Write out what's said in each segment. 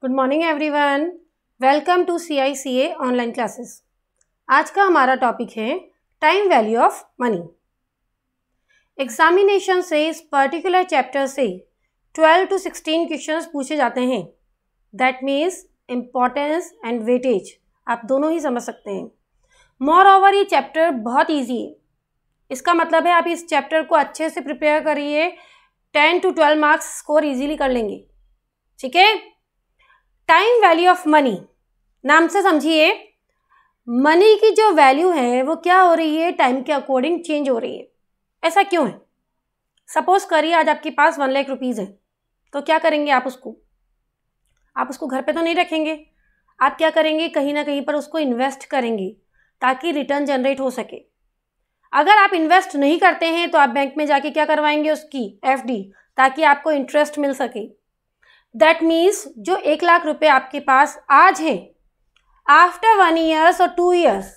Good morning everyone, welcome to CICA online classes. आज का हमारा टॉपिक है time value of money. Examination से इस पर्टिकुलर चैप्टर से 12 to 16 क्वेश्चंस पूछे जाते हैं। That means importance and weightage आप दोनों ही समझ सकते हैं। मोर ओवर ये चैप्टर बहुत ईजी है। इसका मतलब है आप इस चैप्टर को अच्छे से प्रिपेयर करिए, 10 to 12 मार्क्स स्कोर ईजीली कर लेंगे। ठीक है। टाइम वैल्यू ऑफ मनी, नाम से समझिए मनी की जो वैल्यू है वो क्या हो रही है, टाइम के अकॉर्डिंग चेंज हो रही है। ऐसा क्यों है? सपोज करिए आज आपके पास 1 लाख रुपीज़ है, तो क्या करेंगे आप उसको घर पे तो नहीं रखेंगे। आप क्या करेंगे, कहीं ना कहीं पर उसको इन्वेस्ट करेंगे ताकि रिटर्न जनरेट हो सके। अगर आप इन्वेस्ट नहीं करते हैं तो आप बैंक में जाके क्या करवाएंगे, उसकी FD, ताकि आपको इंटरेस्ट मिल सके। दैट मीन्स जो 1 लाख रुपए आपके पास आज है, आफ्टर 1 ईयर्स और 2 ईयर्स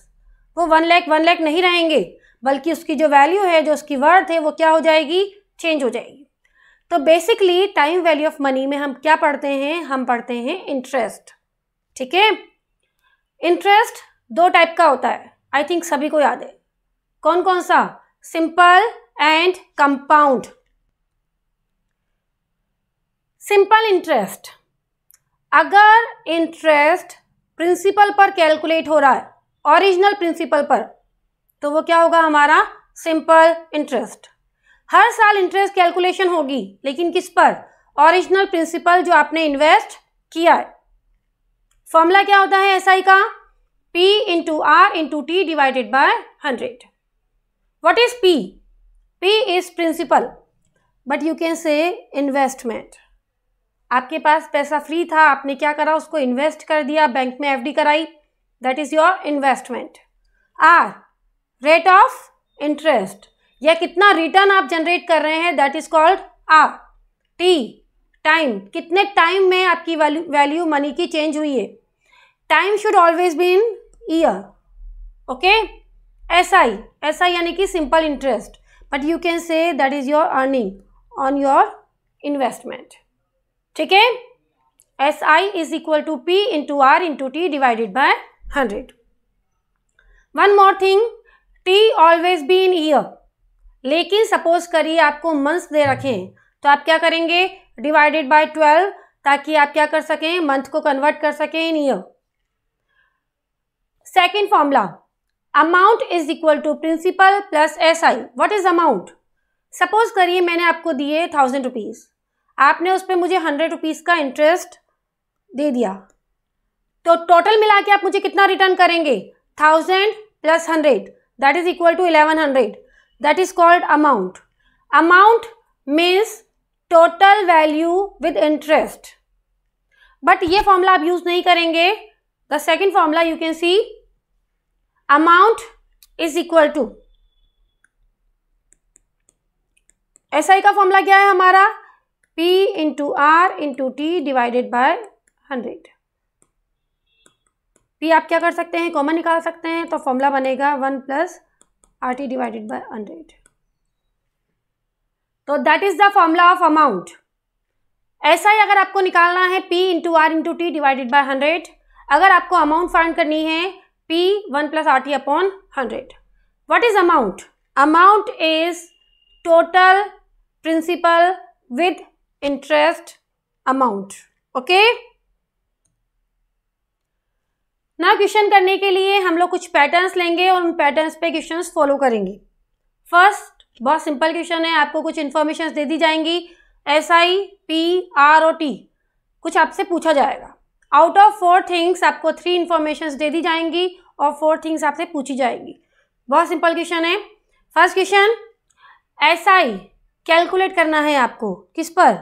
वो 1 लाख नहीं रहेंगे, बल्कि उसकी जो वैल्यू है, जो उसकी वर्थ है, वो क्या हो जाएगी, चेंज हो जाएगी। तो basically time value of money में हम क्या पढ़ते हैं, हम पढ़ते हैं इंटरेस्ट। ठीक है। इंटरेस्ट 2 टाइप का होता है, आई थिंक सभी को याद है। कौन कौन सा? Simple and compound. Simple interest, अगर इंटरेस्ट प्रिंसिपल पर कैलकुलेट हो रहा है, ओरिजिनल प्रिंसिपल पर, तो वो क्या होगा हमारा सिंपल इंटरेस्ट। हर साल इंटरेस्ट कैलकुलेशन होगी, लेकिन किस पर? ओरिजिनल प्रिंसिपल जो आपने इन्वेस्ट किया है। फॉर्मूला क्या होता है SI का? P into R into T divided by 100। What is P? P is principal, but you can say investment. आपके पास पैसा फ्री था, आपने क्या करा, उसको इन्वेस्ट कर दिया, बैंक में FD कराई, that is your investment. R rate of interest, या कितना रिटर्न आप जनरेट कर रहे हैं, that is called R। T time, कितने टाइम में आपकी वैल्यू मनी की चेंज हुई है। Time should always be in year. Okay. SI यानी कि simple interest, but you can say that is your earning on your investment. ठीक है। SI is equal to P into R into T divided by 100। One more thing, T always be in year, लेकिन suppose करिए आपको months they रखे हैं, तो आप क्या करेंगे, डिवाइडेड बाय 12, ताकि आप क्या कर सकें, मंथ को कन्वर्ट कर सकें in year. Second formula, amount is equal to principal plus SI। What is amount? Suppose करिए मैंने आपको दिए 1000 रुपीज, आपने उस पर मुझे 100 रुपीज़ का इंटरेस्ट दे दिया, तो टोटल मिला के आप मुझे कितना रिटर्न करेंगे, 1000 plus 100, that is equal to 1100। That is called amount. Amount means total value with interest, but ये फॉर्मूला आप यूज नहीं करेंगे। The second formula you can see, amount is equal to SI का फॉर्मूला क्या है हमारा, P into R into T divided by 100। P आप क्या कर सकते हैं, कॉमन निकाल सकते हैं, तो फॉर्मूला बनेगा 1 प्लस RT डिवाइडेड बाय 100। तो that is the formula of amount. SI अगर आपको निकालना है P into R into T divided by 100। अगर आपको अमाउंट फाइंड करनी है P 1 plus RT upon 100। What is amount? Amount is total principal with interest amount. Okay. ना question करने के लिए हम लोग कुछ पैटर्न्स लेंगे और उन पैटर्न्स पे क्वेश्चंस फॉलो करेंगे। फर्स्ट बहुत सिंपल क्वेश्चन है, आपको कुछ इंफॉर्मेशन दे दी जाएंगी, SI, P, R और T, कुछ आपसे पूछा जाएगा। आउट ऑफ 4 थिंग्स आपको 3 इंफॉर्मेशन दे दी जाएंगी और 4 थिंग्स आपसे पूछी जाएंगी। बहुत सिंपल क्वेश्चन है। फर्स्ट क्वेश्चन, SI कैलकुलेट करना है आपको, किस पर,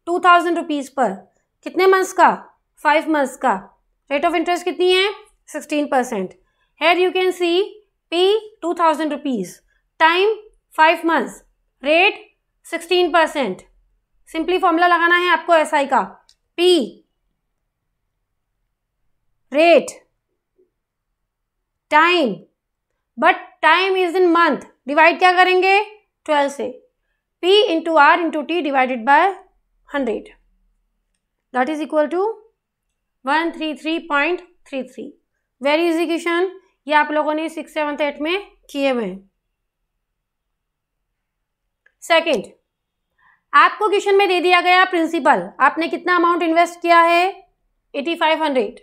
2000 रुपीज़ पर, कितने मंथ्स का, 5 मंथ्स का। रेट ऑफ इंटरेस्ट कितनी है, 16%। Here you can see P 2000 rupees, time 5 months, rate 16%। Simply formula लगाना है आपको SI का, P rate time, but time is in month, divide क्या करेंगे, 12 से, P into R into T divided by 100। That is equal to 133.33। Very easy question, ये आप लोगों ने 6th 7th 8th में किए हुए हैं। सेकेंड, आपको क्वेश्चन में दे दिया गया प्रिंसिपल, आपने कितना अमाउंट इन्वेस्ट किया है 8500।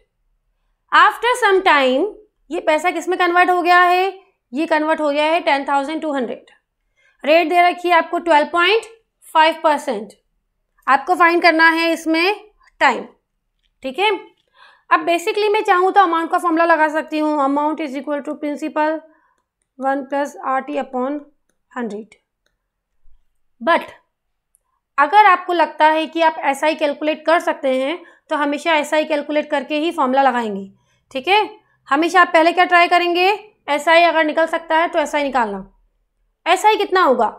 आफ्टर सम टाइम ये पैसा किस में कन्वर्ट हो गया है, ये कन्वर्ट हो गया है 10,200। रेट दे रखी है आपको 12.5%। आपको फाइंड करना है इसमें टाइम, ठीक है। अब बेसिकली मैं चाहूँ तो अमाउंट का फॉर्मूला लगा सकती हूँ, amount is equal to principal 1 + RT/100। But अगर आपको लगता है कि आप SI कैलकुलेट कर सकते हैं तो हमेशा SI कैलकुलेट करके ही फॉर्मूला लगाएंगे, ठीक है। हमेशा आप पहले क्या ट्राई करेंगे, SI अगर निकल सकता है तो SI निकालना। SI कितना होगा,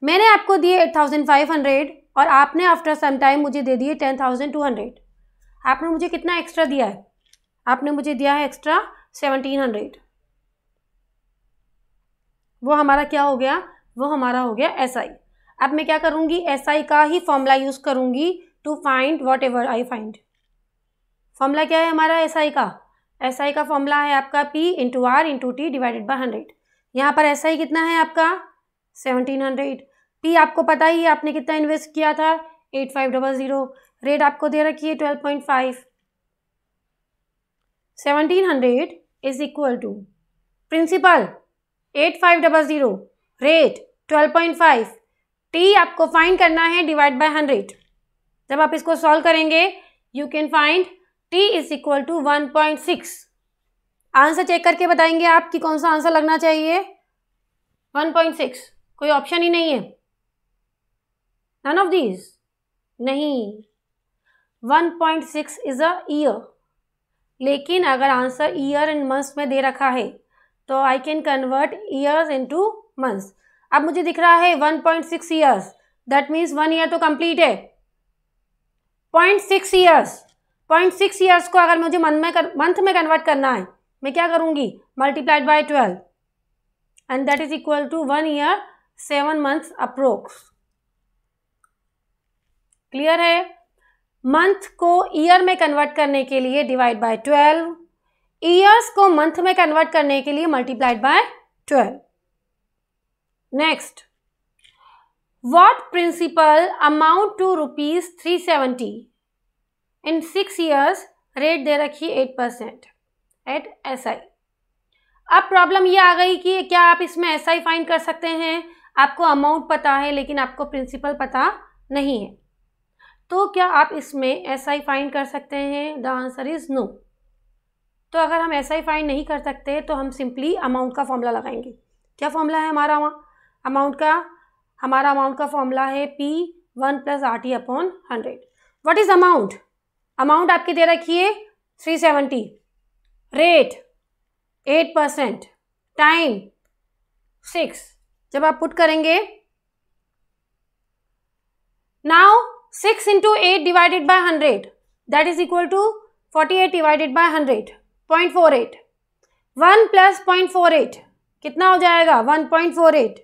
मैंने आपको दिए 8500 और आपने आफ्टर सम टाइम मुझे दे दिए 10,200। आपने मुझे कितना एक्स्ट्रा दिया है, आपने मुझे दिया है एक्स्ट्रा 1700। वो हमारा क्या हो गया, वो हमारा हो गया SI। अब मैं क्या करूंगी, SI का ही फॉर्मूला यूज करूंगी to find whatever I find. Formula क्या है हमारा SI का, SI का फॉर्मूला है आपका P × R × T / 100। यहाँ पर SI कितना है आपका 1700। P आपको पता ही है, आपने कितना इन्वेस्ट किया था 8500। रेट आपको दे रखी है 12.5। 1700 is equal to principal 8500, rate 12.5, T आपको फाइंड करना है डिवाइड बाय 100। जब आप इसको सॉल्व करेंगे you can find T is equal to 1.6। Answer check करके बताएंगे आप कि कौन सा आंसर लगना चाहिए। 1.6, कोई ऑप्शन ही नहीं है, नन ऑफ दीज, नहीं। 1.6 इज अ ईयर, लेकिन अगर आंसर ईयर एंड मंथ्स में दे रखा है तो I can convert years into months. अब मुझे दिख रहा है 1.6 ईयर्स, दैट मीन्स 1 ईयर तो कंप्लीट है। 0.6 ईयर्स, 0.6 ईयर्स को अगर मुझे मंथ में कन्वर्ट करना है, मैं क्या करूंगी, multiplied by 12 and that is equal to 1 year 7 months approx. Clear है। मंथ को ईयर में कन्वर्ट करने के लिए डिवाइड बाय 12, ईयर्स को मंथ में कन्वर्ट करने के लिए multiplied by 12। Next, what principal amount to ₹370 in 6 years, rate दे रखी 8% एट SI। अब प्रॉब्लम ये आ गई कि क्या आप इसमें SI फाइंड कर सकते हैं, आपको अमाउंट पता है लेकिन आपको प्रिंसिपल पता नहीं है, तो क्या आप इसमें SI फाइंड कर सकते हैं, द आंसर इज नो। तो अगर हम SI फाइंड नहीं कर सकते तो हम सिंपली अमाउंट का फॉर्मूला लगाएंगे। क्या फॉर्मूला है हमारा अमाउंट का, हमारा अमाउंट का फॉर्मूला है P1 + RT/100। What is amount, amount आपकी दे रखी है 370, रेट 8%, टाइम 6। जब आप पुट करेंगे, now 6 × 8 divided by 100 that is equal to 48 divided by 100, 0.48। 1 + 0.48 कितना हो जाएगा, 1.48।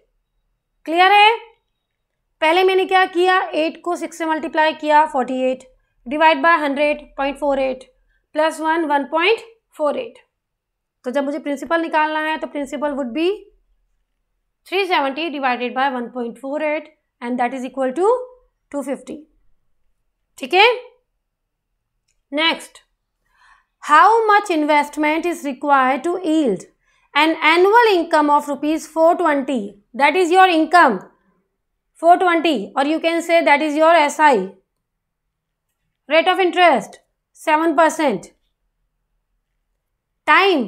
क्लियर है। पहले मैंने क्या किया, 8 को 6 से मल्टीप्लाई किया, 48 डिवाइड बाय 100, 0.48 प्लस 1, 1.48। तो जब मुझे प्रिंसिपल निकालना है तो principal would be 370 divided by 1.48 and that is equal to 250। ठीक है। Next, how much investment is required to yield an annual income of ₹420, that is your income, 420, or you can say that is your SI. Rate of interest 7%. Time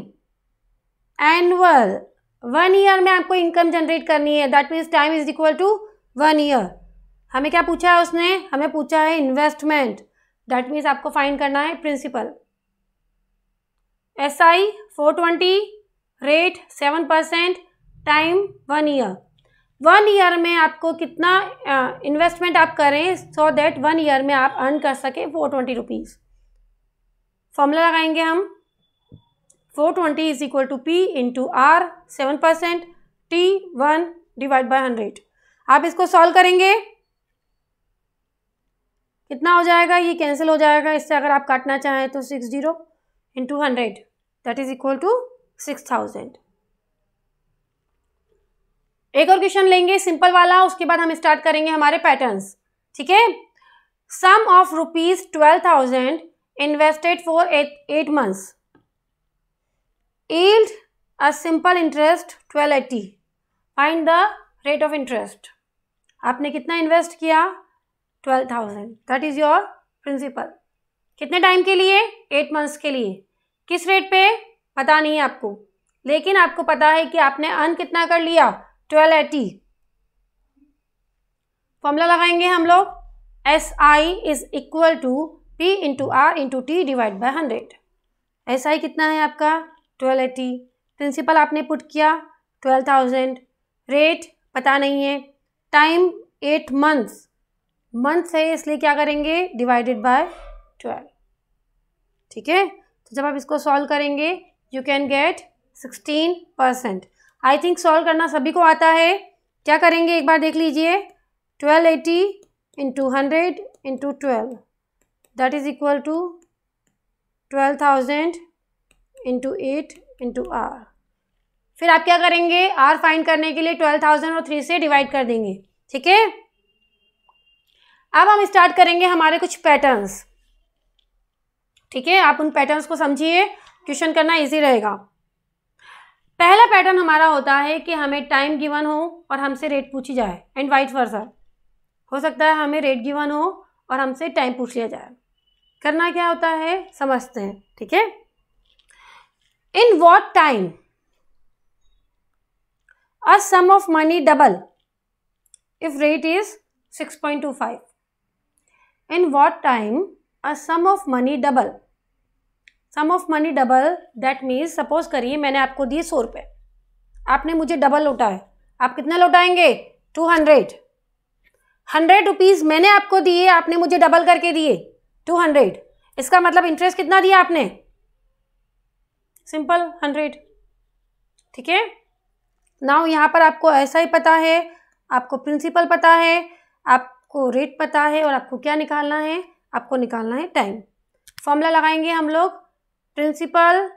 annual, 1 year में आपको income generate करनी है, that means time is equal to 1 year. हमें क्या पूछा है उसने, हमें पूछा है इन्वेस्टमेंट, that means आपको फाइंड करना है principal. SI 420, rate 7%, time 1 year. 1 year में आपको कितना इन्वेस्टमेंट आप करें सो दैट 1 ईयर में आप अर्न कर सके 420 रुपीज़। फॉर्मूला लगाएंगे हम, 420 is equal to P × R 7%, T1 divide by 100। आप इसको सॉल्व करेंगे, कितना हो जाएगा, ये कैंसिल हो जाएगा इससे, अगर आप काटना चाहें तो 60 into 100 that is equal to 6000। एक और क्वेश्चन लेंगे सिंपल वाला, उसके बाद हम स्टार्ट करेंगे हमारे पैटर्न्स, ठीक है। Sum of ₹12,000 invested for 8 months yield a simple interest 1280. Find the rate of interest. आपने कितना इन्वेस्ट किया, 12,000, दैट इज योर प्रिंसिपल। कितने टाइम के लिए, 8 months के लिए। किस रेट पे पता नहीं है आपको, लेकिन आपको पता है कि आपने अर्न कितना कर लिया, 1280। फॉर्मूला लगाएंगे हम लोग, SI is equal to P into R into T divide by 100। SI कितना है आपका, 1280। प्रिंसिपल आपने पुट किया 12,000, रेट पता नहीं है, टाइम 8 months, मंथ है इसलिए क्या करेंगे, डिवाइडेड बाय 12, ठीक है। तो जब आप इसको सॉल्व करेंगे you can get 16%। I think solve करना सभी को आता है। क्या करेंगे एक बार देख लीजिए, 1280 into 100 into 12 that is equal to 12,000 into 8 into R। फिर आप क्या करेंगे, R फाइंड करने के लिए 12,000 और 3 से डिवाइड कर देंगे, ठीक है। अब हम स्टार्ट करेंगे हमारे कुछ पैटर्न्स, ठीक है। आप उन पैटर्न्स को समझिए, क्वेश्चन करना इजी रहेगा। पहला पैटर्न हमारा होता है कि हमें टाइम गिवन हो और हमसे रेट पूछी जाए, एंड वाइस वर्सा। हो सकता है हमें रेट गिवन हो और हमसे टाइम पूछ लिया जाए। करना क्या होता है समझते हैं, ठीक है। इन what time a sum of money double if rate is 6.25. In what time a sum of money double? Sum of money double that means suppose करिए मैंने आपको दिए 100 रुपये, आपने मुझे डबल लौटाए। आप कितना लौटाएंगे, 200। 100 रुपीज़ मैंने आपको दिए, आपने मुझे डबल करके दिए 200। इसका मतलब इंटरेस्ट कितना दिया आपने, सिंपल 100, ठीक है। नाउ यहाँ पर आपको ऐसा ही पता है, आपको प्रिंसिपल पता है, आपको रेट पता है, और आपको क्या निकालना है, आपको निकालना है टाइम। फॉर्मूला लगाएंगे हम लोग, principal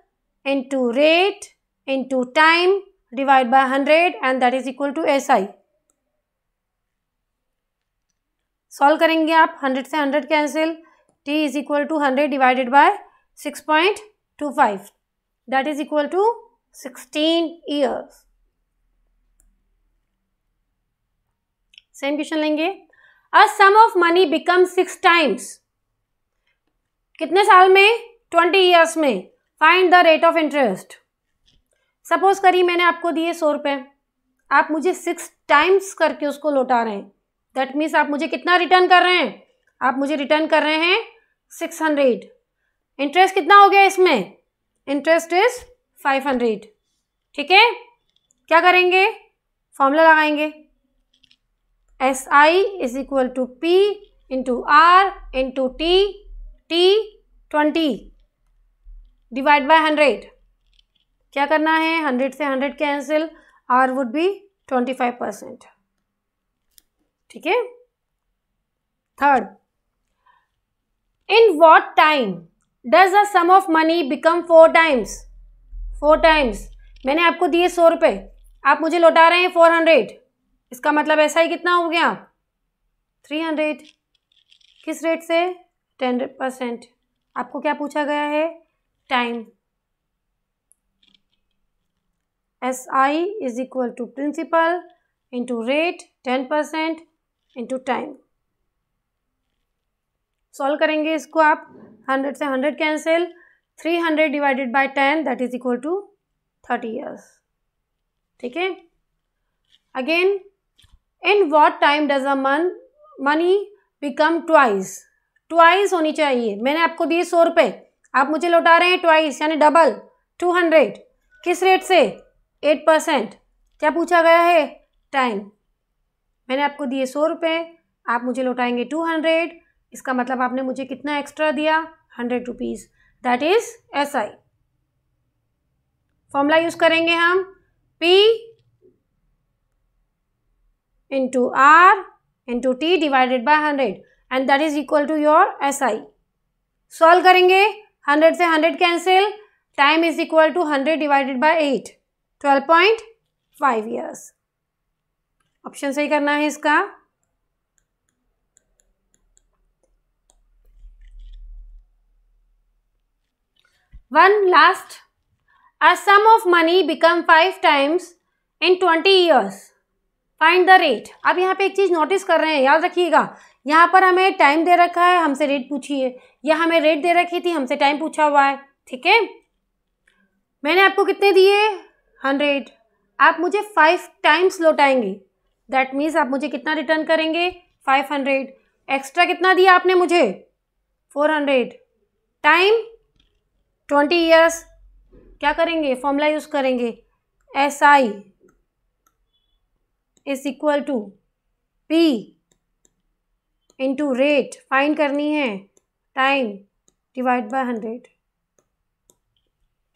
into rate into time divide by 100 and that is equal to SI। Solve करेंगे आप, 100 से 100 cancel, T is equal to 100 divided by 6.25 that is equal to 16 years। Same question लेंगे, a sum of money become 6 times। कितने साल में, 20 years में। Find the rate of interest. Suppose करिए मैंने आपको दिए 100 रुपये, आप मुझे 6 times करके उसको लौटा रहे हैं, दैट मीन्स आप मुझे कितना रिटर्न कर रहे हैं, आप मुझे रिटर्न कर रहे हैं 600। इंटरेस्ट कितना हो गया इसमें, इंटरेस्ट इज 500, ठीक है। क्या करेंगे, फॉर्मूला लगाएंगे, SI is equal to P into R into T 20 divide by 100। क्या करना है, 100 से 100 कैंसिल, R वुड बी 25%, ठीक है। Third, in what time does the sum of money become 4 times। 4 times मैंने आपको दिए 100 रुपये, आप मुझे लौटा रहे हैं 400। इसका मतलब ऐसा ही कितना हो गया, 300। किस रेट से, 10%। आपको क्या पूछा गया है, time. SI is equal to principal into rate 10% into time. Solve करेंगे इसको आप, 100 से 100 cancel, 300 divided by 10 that is equal to 30 years, ठीक है। Again, in what time does a money become twice. Twice होनी चाहिए, मैंने आपको दिए 100 रुपये, आप मुझे लौटा रहे हैं ट्वाइस यानी डबल 200। किस रेट से, 8%। क्या पूछा गया है, टाइम। मैंने आपको दिए 100 रुपये, आप मुझे लौटाएंगे 200। इसका मतलब आपने मुझे कितना एक्स्ट्रा दिया, 100 rupees, that is SI। Formula use करेंगे हम, P into R into T divided by 100। And that is equal to your SI। Solve करेंगे, 100 से 100 cancel, time is equal to 100 divided by 8, 12.5 years. Option सही करना है इसका। One last, a sum of money become 5 times in 20 years. Find the rate. अब यहाँ पे एक चीज नोटिस कर रहे हैं, याद रखिएगा, यहाँ पर हमें टाइम दे रखा है, हमसे रेट पूछी है, या हमें रेट दे रखी थी, हमसे टाइम पूछा हुआ है। ठीक है, मैंने आपको कितने दिए 100, आप मुझे 5 टाइम्स लौटाएंगे, दैट मीन्स आप मुझे कितना रिटर्न करेंगे 500। एक्स्ट्रा कितना दिया आपने मुझे 400, टाइम 20 ईयर्स। क्या करेंगे, फॉर्मूला यूज करेंगे, SI is equal to P into rate, find करनी है, टाइम डिवाइड बाय 100।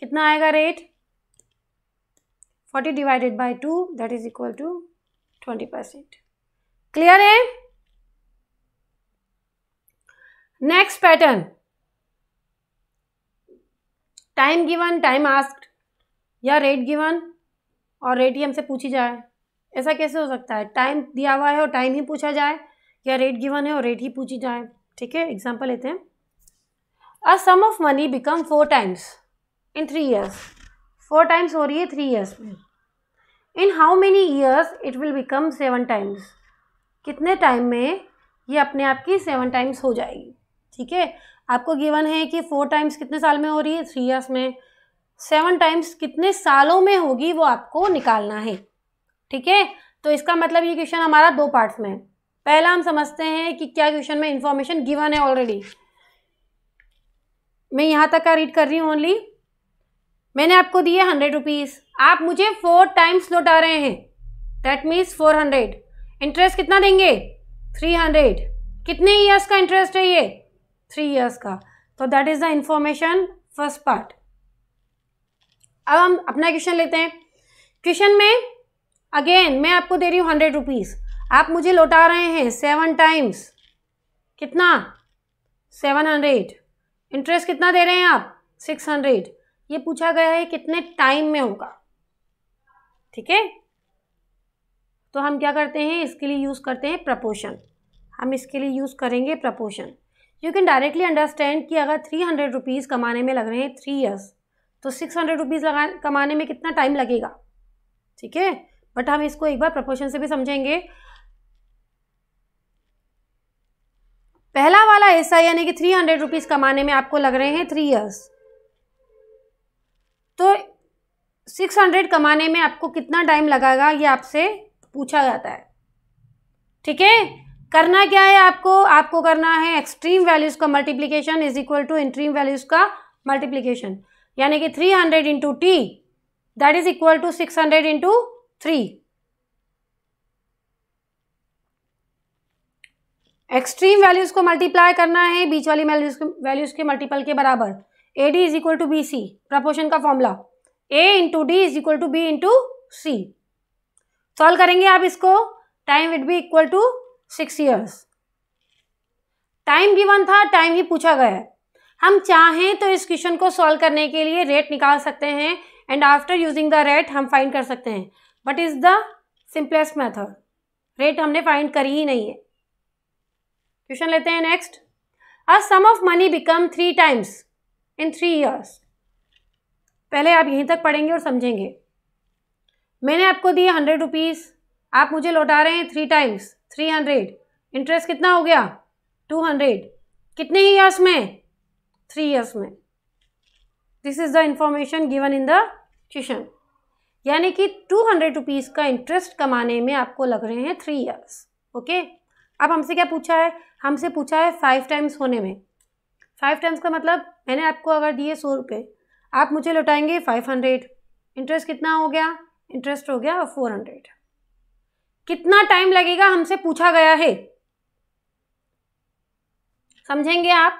कितना आएगा rate, 40 divided by 2, that is equal to 20%। Clear है। Next pattern, time given, time asked, या रेट गिवन और रेट ही हमसे पूछी जाए। ऐसा कैसे हो सकता है, टाइम दिया हुआ है और टाइम ही पूछा जाए, या रेट गिवन है और रेट ही पूछी जाए। ठीक है, एग्जांपल लेते हैं। A sum of money become 4 times in 3 years. 4 times हो रही है 3 ईयर्स में। In how many years it will become 7 times. कितने टाइम में ये अपने आप की 7 टाइम्स हो जाएगी। ठीक है, आपको गिवन है कि 4 टाइम्स कितने साल में हो रही है 3 ईयर्स में, 7 टाइम्स कितने सालों में होगी वो आपको निकालना है। ठीक है, तो इसका मतलब ये क्वेश्चन हमारा 2 पार्ट्स में है। पहला हम समझते हैं कि क्या क्वेश्चन में इंफॉर्मेशन गिवन है ऑलरेडी। मैं यहाँ तक का रीड कर रही हूँ ओनली। मैंने आपको दिए 100 रुपीज़, आप मुझे 4 टाइम्स लौटा रहे हैं, दैट मीन्स 400। इंटरेस्ट कितना देंगे 300। कितने ईयर्स का इंटरेस्ट है ये 3 ईयर्स का। तो that is the information first part. अब हम अपना क्वेश्चन लेते हैं। क्वेश्चन में अगेन मैं आपको दे रही हूँ 100 रुपीज़, आप मुझे लौटा रहे हैं 7 टाइम्स, कितना 700। इंटरेस्ट कितना दे रहे हैं आप 600। ये पूछा गया है कितने टाइम में होगा। ठीक है, तो हम क्या करते हैं, इसके लिए यूज़ करते हैं प्रपोर्शन। हम इसके लिए यूज़ करेंगे proportion. You can directly understand कि अगर 300 रुपीज़ कमाने में लग रहे हैं 3 ईयर्स, तो 600 रुपीज़ कमाने में कितना टाइम लगेगा। ठीक है, बट हम इसको एक बार प्रपोर्शन से भी समझेंगे। पहला वाला ऐसा यानी कि 300 रुपीज़ कमाने में आपको लग रहे हैं 3 ईयर्स, तो 600 कमाने में आपको कितना टाइम लगेगा ये आपसे पूछा जाता है। ठीक है, करना क्या है आपको करना है एक्सट्रीम वैल्यूज का multiplication is equal to interim values का मल्टीप्लीकेशन, यानी कि 300 into T that is equal to 600 into 3। Extreme values को मल्टीप्लाई करना है बीच वाली वैल्यूज के मल्टीपल के बराबर। A D is equal to B C, proportion का formula A into D is equal to B into C. Solve करेंगे आप इसको, time would be equal to 6 years. Time given था, टाइम ही पूछा गया है। हम चाहें तो इस क्वेश्चन को सॉल्व करने के लिए रेट निकाल सकते हैं and after using the rate हम फाइंड कर सकते हैं, but is the simplest method. Rate हमने फाइंड करी ही नहीं है। क्वेश्चन लेते हैं next. A sum of money become 3 times in 3 years. पहले आप यहीं तक पढ़ेंगे और समझेंगे। मैंने आपको दिए 100 रुपीज़, आप मुझे लौटा रहे हैं 3 टाइम्स 300। इंटरेस्ट कितना हो गया 200। कितने ही ईयर्स में 3 ईयर्स में। This is the information given in the question, यानी कि 200 रुपीज़ का इंटरेस्ट कमाने में आपको लग रहे हैं 3 ईयर्स। ओके, अब हमसे क्या पूछा है, हमसे पूछा है 5 टाइम्स होने में। 5 टाइम्स का मतलब मैंने आपको अगर दिए 100 रुपये, आप मुझे लौटाएंगे 500। इंटरेस्ट कितना हो गया, इंटरेस्ट हो गया 400। कितना टाइम लगेगा हमसे पूछा गया है, समझेंगे आप।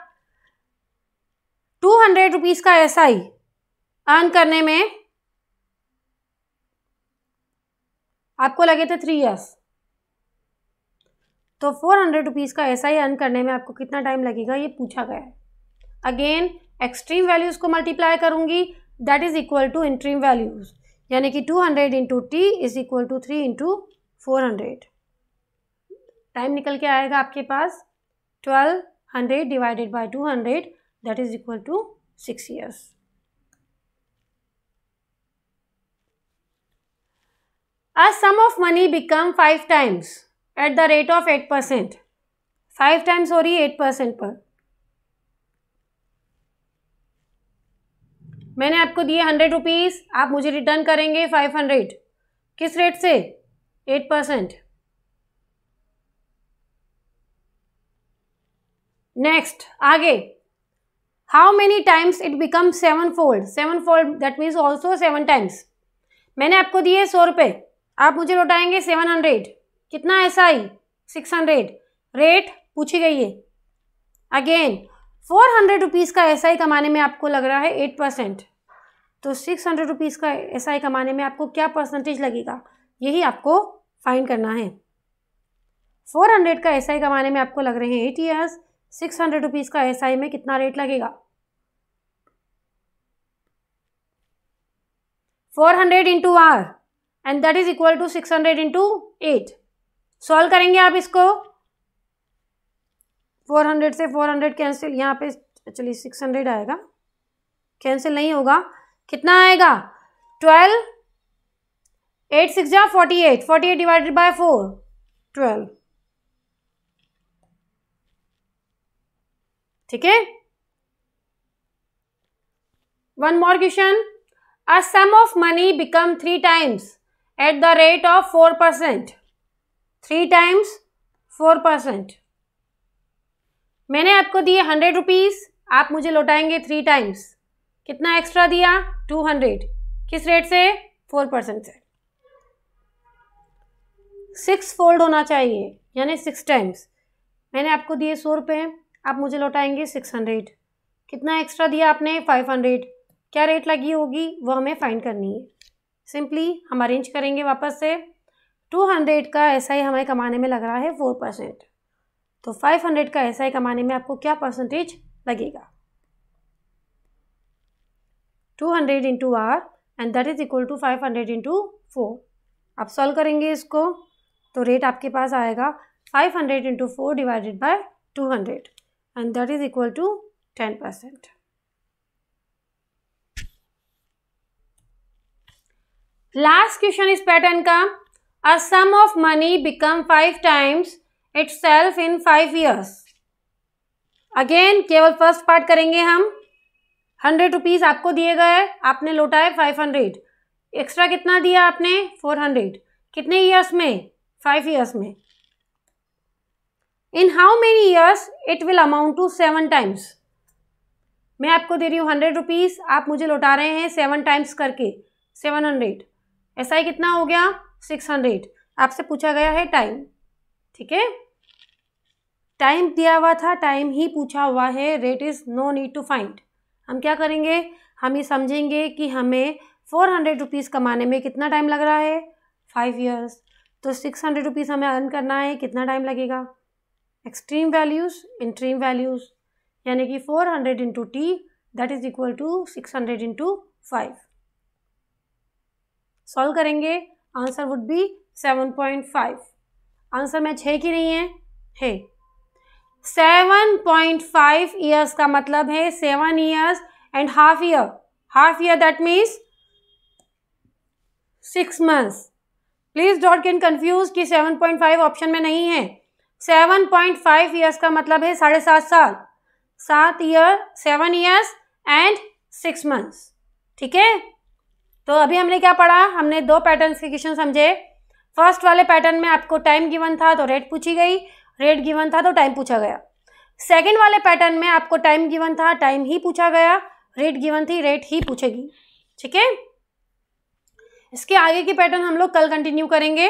200 रुपीज़ का SI अर्न करने में आपको लगे थे 3 ईयर्स, तो 400 रुपीज़ का SI अर्न करने में आपको कितना टाइम लगेगा ये पूछा गया है। अगेन एक्सट्रीम वैल्यूज़ को मल्टीप्लाई करूँगी, that is equal to interim values, यानी कि 200 into T is equal to 3 into 400। Time निकल के आएगा आपके पास 1200 divided by 200, that is equal to 6 years। A sum of money become 5 times at the rate of 8%। 5 times हो रही है 8% पर। मैंने आपको दिए 100 रुपीज़, आप मुझे रिटर्न करेंगे 500, किस रेट से? 8%। नेक्स्ट आगे, how many times it become 7-fold। 7-fold that means also 7 times. मैंने आपको दिए 100 रुपये, आप मुझे लौटाएंगे 700, कितना SI? 600। रेट पूछी गई है। अगेन 400 रुपीज़ का SI कमाने में आपको लग रहा है 8%, तो 600 रुपीज़ का SI कमाने में आपको क्या परसेंटेज लगेगा, यही आपको फाइंड करना है। 400 का SI कमाने में आपको लग रहे हैं 8 years, 600 रुपीज़ का SI में कितना रेट लगेगा? 400 into R and that is equal to 600 into 8। Solve करेंगे आप इसको, 400 से 400 कैंसिल, यहाँ पे चलिए 600 आएगा, कैंसिल नहीं होगा, कितना आएगा? 12, 8 6 जा 48, 48 डिवाइडेड बाय 4, 12। ठीक है, one more question. A sum of money become 3 times at the rate of 4%। 3 times 4%। मैंने आपको दिए 100 रुपीज़, आप मुझे लौटाएंगे 3 टाइम्स, कितना एक्स्ट्रा दिया? 200, किस रेट से? 4% से। 6 फोल्ड होना चाहिए, यानी 6 टाइम्स। मैंने आपको दिए 100 रुपये, आप मुझे लौटाएंगे 600, कितना एक्स्ट्रा दिया आपने? 500। क्या रेट लगी होगी वो हमें फाइंड करनी है। सिंपली हम अरेंज करेंगे वापस से। 200 का SI हमें कमाने में लग रहा है 4%, तो 500 का SI कमाने में आपको क्या परसेंटेज लगेगा? 200 into R and that is equal to 500 into 4। आप सॉल्व करेंगे इसको तो रेट आपके पास आएगा 500 into 4 divided by 200 and that is equal to 10%। Last question इस पैटर्न का, a sum of money become 5 times itself in 5 years। Again केवल फर्स्ट पार्ट करेंगे हम। 100 रुपीज़ आपको दिए गए, आपने लौटाए 500, एक्स्ट्रा कितना दिया आपने? 400, कितने ईयर्स में? 5 years में। In how many years it will amount to 7 times. मैं आपको दे रही हूँ 100 रुपीज़, आप मुझे लौटा रहे हैं 7 टाइम्स करके 700। SI कितना हो गया? 600। आपसे पूछा गया है टाइम, ठीक है, टाइम दिया हुआ था, टाइम ही पूछा हुआ है, rate is no need to find. हम क्या करेंगे, हम ये समझेंगे कि हमें 400 रुपीज़ कमाने में कितना टाइम लग रहा है? 5 years। तो 600 रुपीज़ हमें अर्न करना है, कितना टाइम लगेगा? एक्सट्रीम वैल्यूज़, इंट्रीम वैल्यूज़, यानी कि 400 into T that is equal to 600 into 5। Solve करेंगे, आंसर वुड बी 7.5। आंसर में 6 की नहीं है 7.5 ईयर्स का मतलब है 7 years and half year. Half year that means 6 months। Please don't get confuse कि 7.5 ऑप्शन में नहीं है। 7.5 ईयर्स का मतलब है 7.5 साल, 7 year 7 years एंड 6 months। ठीक है, तो अभी हमने क्या पढ़ा, हमने 2 पैटर्न्स के क्वेश्चन समझे। फर्स्ट वाले पैटर्न में आपको टाइम गिवन था तो रेट पूछी गई, रेट गिवन था तो टाइम पूछा गया। सेकंड वाले पैटर्न में आपको टाइम गिवन था, टाइम ही पूछा गया, रेट गिवन थी, रेट ही पूछेगी। ठीक है, इसके आगे की पैटर्न हम लोग कल कंटिन्यू करेंगे।